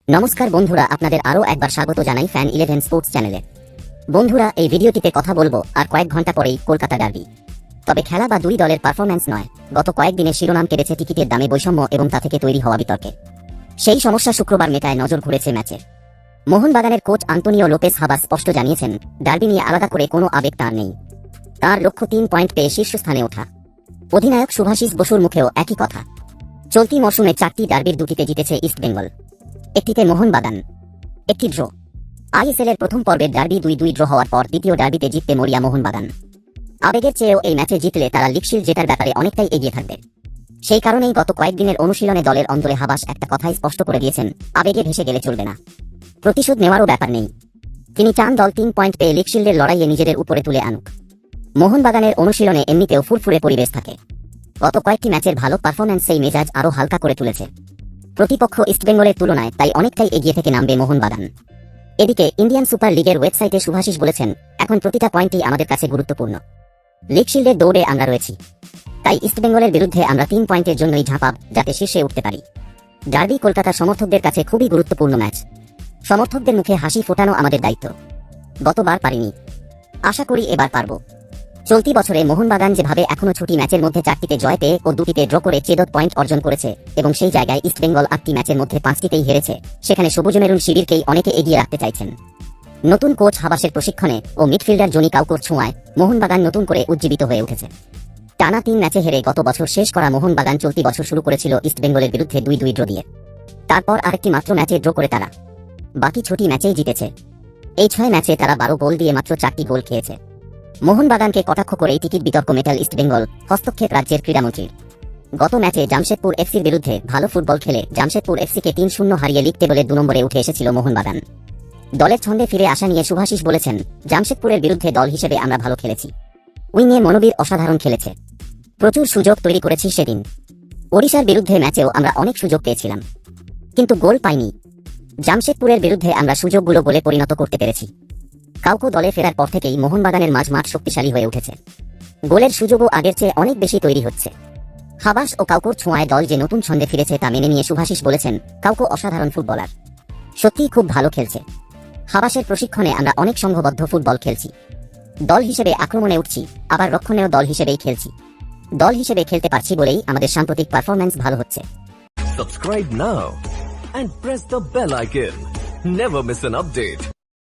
নমস্কার বন্ধুরা, আপনাদের আরও একবার স্বাগত জানাই ফ্যান 11 স্পোর্টস চ্যানেলে। বন্ধুরা, এই ভিডিওটিতে কথা বলবো আর কয়েক ঘন্টা পরেই কলকাতা ডার্বি। তবে খেলা বা দুই দলের পারফরম্যান্স নয়, গত কয়েকদিনে শিরোনাম কেড়েছে টিকিটের দামে বৈষম্য এবং তা থেকে তৈরি হওয়া বিতর্কে। সেই সমস্যা শুক্রবার মেটায় নজর ঘুরেছে ম্যাচের। মোহনবাগানের কোচ আন্তোনিও লোপেস হাবাস স্পষ্ট জানিয়েছেন, ডার্বি নিয়ে আলাদা করে কোনো আবেগ তাঁর নেই। তাঁর লক্ষ্য 3 পয়েন্ট পেয়ে শীর্ষস্থানে ওঠা। অধিনায়ক শুভাশিস বসুর মুখেও একই কথা। চলতি মরশুমে 4টি ডার্বির 2টিতে জিতেছে ইস্টবেঙ্গল, একটিতে মোহনবাগান, একটি ড্র। আইএসএল এর প্রথম পর্বের ডার্বি 2-2 ড্র হওয়ার পর দ্বিতীয় ডার্বিতে জিততে মরিয়া মোহনবাগান। আবেগের চেয়েও এই ম্যাচে জিতলে তারা লিগশিল্ড জেতার ব্যাপারে অনেকটাই এগিয়ে থাকবে। সেই কারণেই গত কয়েকদিনের অনুশীলনে দলের অন্তরে হাবাস একটা কথাই স্পষ্ট করে দিয়েছেন, আবেগে ভেসে গেলে চলবে না, প্রতিশোধ নেওয়ারও ব্যাপার নেই। তিনি চান দল 3 পয়েন্ট পেয়ে লিগশিল্ডের লড়াইয়ে নিজেদের উপরে তুলে আনুক। মোহনবাগানের অনুশীলনে এমনিতেও ফুরফুরে পরিবেশ থাকে। গত কয়েকটি ম্যাচের ভালো পারফরম্যান্স সেই মেজাজ আরও হালকা করে তুলেছে। প্রতিপক্ষ ইস্টবেঙ্গলের তুলনায় তাই অনেকটাই এগিয়ে থেকে নামবে মোহনবাগান। এদিকে ইন্ডিয়ান সুপার লিগের ওয়েবসাইটে শুভাশিস বলেছেন, এখন প্রতিটা পয়েন্টই আমাদের কাছে গুরুত্বপূর্ণ। লিগশিল্ডের দৌড়ে আমরা রয়েছি, তাই ইস্টবেঙ্গলের বিরুদ্ধে আমরা 3 পয়েন্টের জন্যই ঝাঁপাব, যাতে শীর্ষে উঠতে পারি। ডার্বি কলকাতার সমর্থকদের কাছে খুবই গুরুত্বপূর্ণ ম্যাচ। সমর্থকদের মুখে হাসি ফোটানো আমাদের দায়িত্ব। গতবার পারিনি, আশা করি এবার পারব। চলতি বছরে মোহনবাগান যেভাবে এখনো 6টি ম্যাচের মধ্যে 4টিতে জয় পেয়ে ও 2টিতে ড্র করে 14 পয়েন্ট অর্জন করেছে, এবং সেই জায়গায় ইস্টবেঙ্গল 8টি ম্যাচের মধ্যে 5টিতেই হেরেছে, সেখানে সবুজ মেরুন শিবিরকেই অনেকে এগিয়ে রাখতে চাইছেন। নতুন কোচ হাবাসের প্রশিক্ষণে ও মিডফিল্ডার জনি কাউকোর ছোঁয়ায় মোহনবাগান নতুন করে উজ্জীবিত হয়ে উঠেছে। টানা 3 ম্যাচে হেরে গত বছর শেষ করা মোহনবাগান চলতি বছর শুরু করেছিল ইস্টবেঙ্গলের বিরুদ্ধে 2-2 ড্র দিয়ে। তারপর আরেকটি মাত্র ম্যাচে ড্র করে তারা বাকি 6টি ম্যাচেই জিতেছে। এই 6 ম্যাচে তারা 12 গোল দিয়ে মাত্র 4টি গোল খেয়েছে। মোহনবাগানকে কটাক্ষ করেই টিকিট বিতর্ক মেটাল ইস্টবেঙ্গল, হস্তক্ষেপ রাজ্যের ক্রীড়ামন্ত্রীর। গত ম্যাচে জামশেদপুর এফসির বিরুদ্ধে ভালো ফুটবল খেলে জামশেদপুর এফসিকে 3-0 হারিয়ে লিগ টেবলের 2 নম্বরে উঠে এসেছিল মোহনবাগান। দলের ছন্দে ফিরে আসা নিয়ে শুভাশিস বলেছেন, জামশেদপুরের বিরুদ্ধে দল হিসেবে আমরা ভালো খেলেছি। উইংয়ে মনোবীর অসাধারণ খেলেছে, প্রচুর সুযোগ তৈরি করেছি সেদিন। ওড়িশার বিরুদ্ধে ম্যাচেও আমরা অনেক সুযোগ পেয়েছিলাম, কিন্তু গোল পাইনি। জামশেদপুরের বিরুদ্ধে আমরা সুযোগগুলো গোলে পরিণত করতে পেরেছি। কাউকো দলে ফেরার পর থেকেই মোহনবাগানের মাঠ শক্তিশালী হয়ে উঠেছে। গোলের সুযোগও আগের চেয়ে অনেক বেশি তৈরি হচ্ছে। হাবাস ও কাউকোর ছোঁয়ায় দল যে নতুন ছন্দে ফিরেছে তা মেনে নিয়ে শুভাশিস বলেছেন, কাউকো অসাধারণ ফুটবলার, সত্যিই খুব ভালো খেলছে। হাবাসের প্রশিক্ষণে আমরা অনেক সংঘবদ্ধ ফুটবল খেলছি। দল হিসেবে আক্রমণে উঠছি, আবার রক্ষণেও দল হিসেবেই খেলছি। দল হিসেবে খেলতে পারছি বলেই আমাদের সাম্প্রতিক পারফরম্যান্স ভালো হচ্ছে। Subscribe now and press the bell icon. Never miss an update.